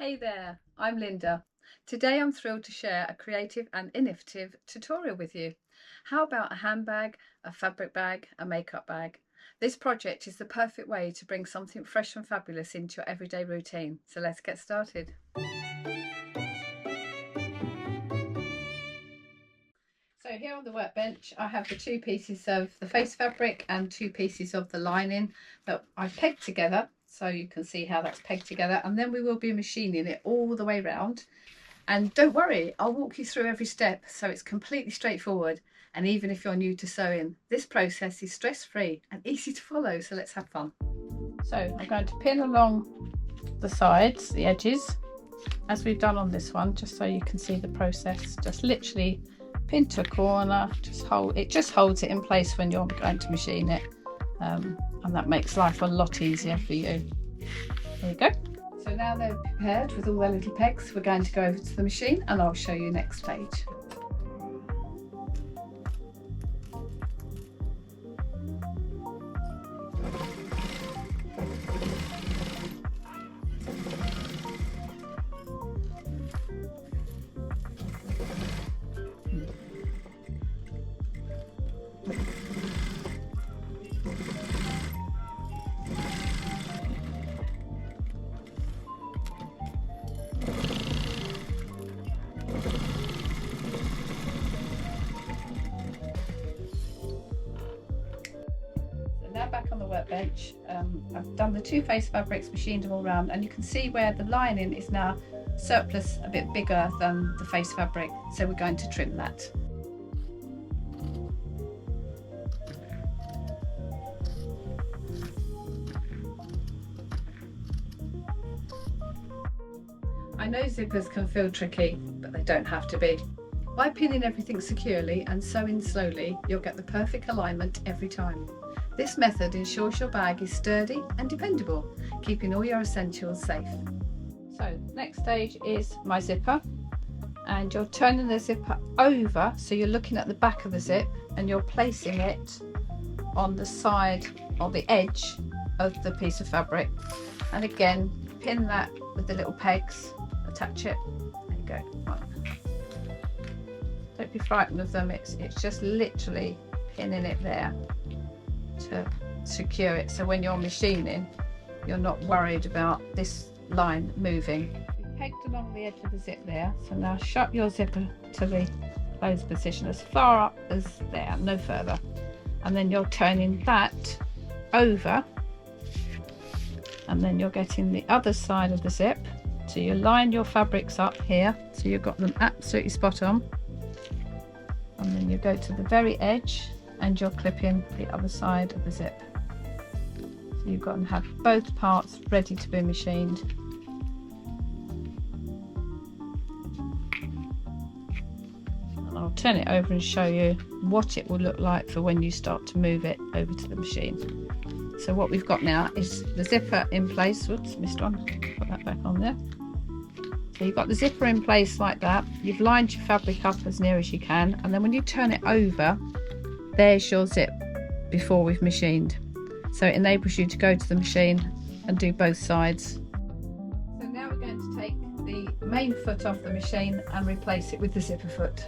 Hey there, I'm Linda. Today I'm thrilled to share a creative and innovative tutorial with you. How about a handbag, a fabric bag, a makeup bag? This project is the perfect way to bring something fresh and fabulous into your everyday routine. So let's get started. So here on the workbench I have the two pieces of the face fabric and two pieces of the lining that I've pegged together, so you can see how that's pegged together, and then we will be machining it all the way round. And don't worry, I'll walk you through every step so it's completely straightforward, and even if you're new to sewing, this process is stress-free and easy to follow, so let's have fun. So I'm going to pin along the sides, the edges, as we've done on this one, just so you can see the process. Just literally pin to a corner, just holds it in place when you're going to machine it, and that makes life a lot easier for you. There you go. So now they're prepared with all their little pegs, we're going to go over to the machine and I'll show you next stage. Back on the workbench, I've done the two face fabrics, machined them all round, and you can see where the lining is now surplus, a bit bigger than the face fabric, so we're going to trim that. I know zippers can feel tricky, but they don't have to be. By pinning everything securely and sewing slowly, you'll get the perfect alignment every time. This method ensures your bag is sturdy and dependable, keeping all your essentials safe. So next stage is my zipper, and you're turning the zipper over, so you're looking at the back of the zip and you're placing it on the side or the edge of the piece of fabric, and again pin that with the little pegs, attach it. There you go. Right. Don't be frightened of them, it's just literally pinning it there to secure it, so when you're machining you're not worried about this line moving. You've pegged along the edge of the zip there, so now shut your zipper to the closed position as far up as there, no further, and then you're turning that over, and then you're getting the other side of the zip, so you line your fabrics up here so you've got them absolutely spot on, and then you go to the very edge and you're clipping the other side of the zip. So you've got to have both parts ready to be machined. And I'll turn it over and show you what it will look like for when you start to move it over to the machine. So what we've got now is the zipper in place. Whoops, missed one. Put that back on there. So you've got the zipper in place like that. You've lined your fabric up as near as you can, and then when you turn it over, there's your zip before we've machined, so it enables you to go to the machine and do both sides. So now we're going to take the main foot off the machine and replace it with the zipper foot.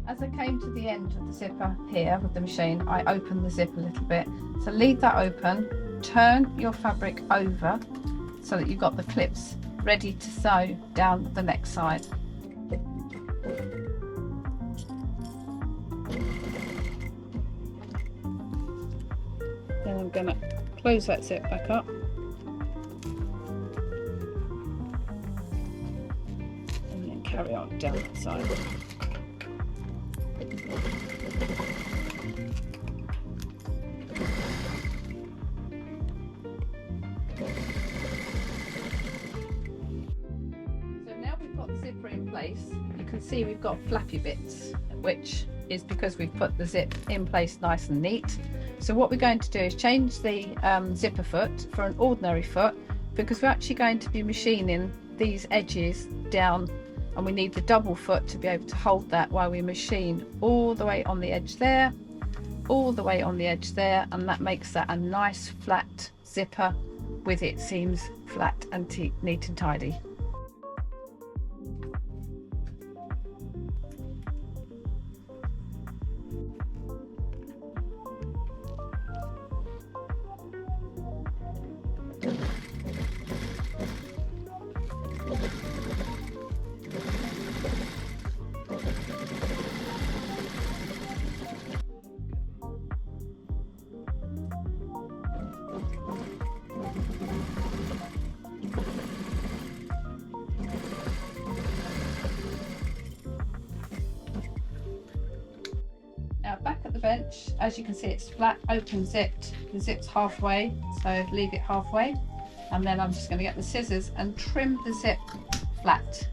As I came to the end of the zipper here with the machine, I opened the zip a little bit. So leave that open, turn your fabric over so that you've got the clips ready to sew down the next side. Then I'm going to close that zip back up. carry on down that side. So now we've got the zipper in place, you can see we've got flappy bits, which is because we've put the zip in place nice and neat. So what we're going to do is change the zipper foot for an ordinary foot, because we're actually going to be machining these edges down, and we need the double foot to be able to hold that while we machine all the way on the edge there, all the way on the edge there, and that makes that a nice flat zipper with its seams flat and neat and tidy. Now back at the bench, as you can see, it's flat, open zipped. The zip's halfway, so leave it halfway, and then I'm just going to get the scissors and trim the zip flat.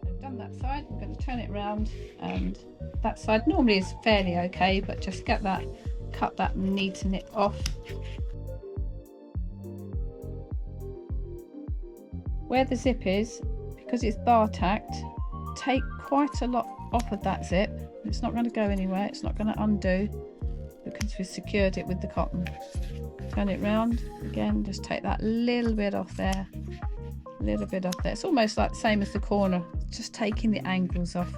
I've done that side, I'm going to turn it around, and that side normally is fairly okay, but just get that, cut that and neaten it off. Where the zip is, because it's bar tacked, take quite a lot off of that zip. It's not going to go anywhere, it's not going to undo because we've secured it with the cotton. Turn it round again, just take that little bit off there, a little bit off there. It's almost like the same as the corner, just taking the angles off,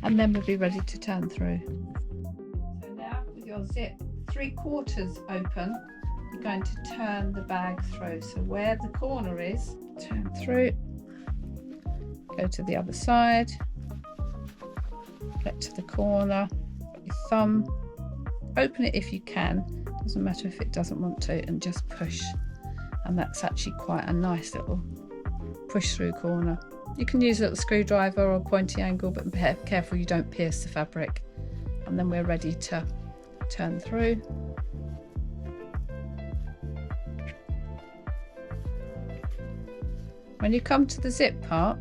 and then we'll be ready to turn through. So now with your zip 3/4 open, you're going to turn the bag through. So where the corner is, turn through, go to the other side, get to the corner, put your thumb, open it if you can, doesn't matter if it doesn't want to, and just push, and that's actually quite a nice little push through corner. You can use a little screwdriver or pointy angle, but be careful you don't pierce the fabric. And then we're ready to turn through. When you come to the zip part,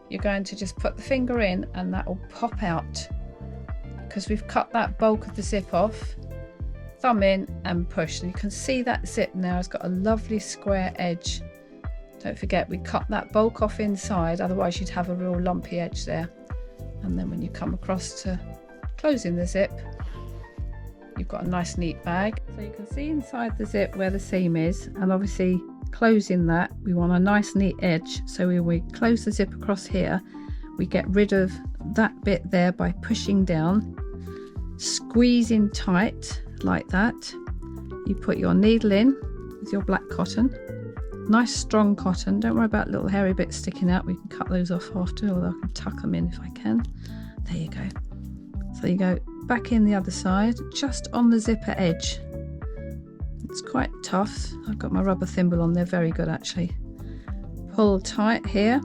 you're going to just put the finger in and that will pop out, because we've cut that bulk of the zip off. Thumb in and push, and you can see that zip now has got a lovely square edge. Don't forget, we cut that bulk off inside, otherwise you'd have a real lumpy edge there. And then when you come across to closing the zip, you've got a nice neat bag. So you can see inside the zip where the seam is, and obviously closing that, we want a nice neat edge. So when we close the zip across here, we get rid of that bit there by pushing down, squeezing tight like that. You put your needle in with your black cotton, nice strong cotton, don't worry about little hairy bits sticking out, we can cut those off after, although I can tuck them in if I can. There you go. So you go back in the other side, just on the zipper edge. It's quite tough. I've got my rubber thimble on there, very good actually. Pull tight here.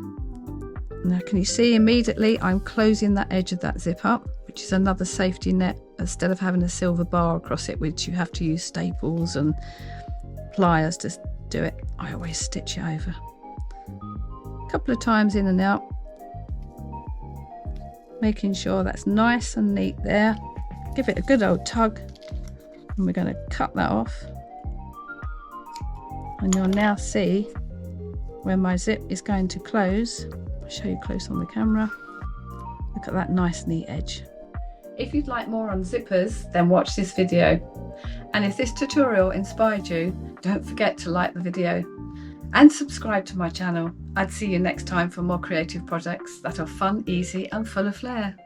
Now can you see immediately I'm closing that edge of that zip up, which is another safety net, instead of having a silver bar across it, which you have to use staples and pliers to do it. I always stitch it over. A couple of times in and out, making sure that's nice and neat there. Give it a good old tug, and we're going to cut that off. And you'll now see where my zip is going to close. I'll show you close on the camera. Look at that nice neat edge. If you'd like more on zippers, then watch this video. And if this tutorial inspired you, don't forget to like the video and subscribe to my channel. I'd see you next time for more creative projects that are fun, easy and full of flair.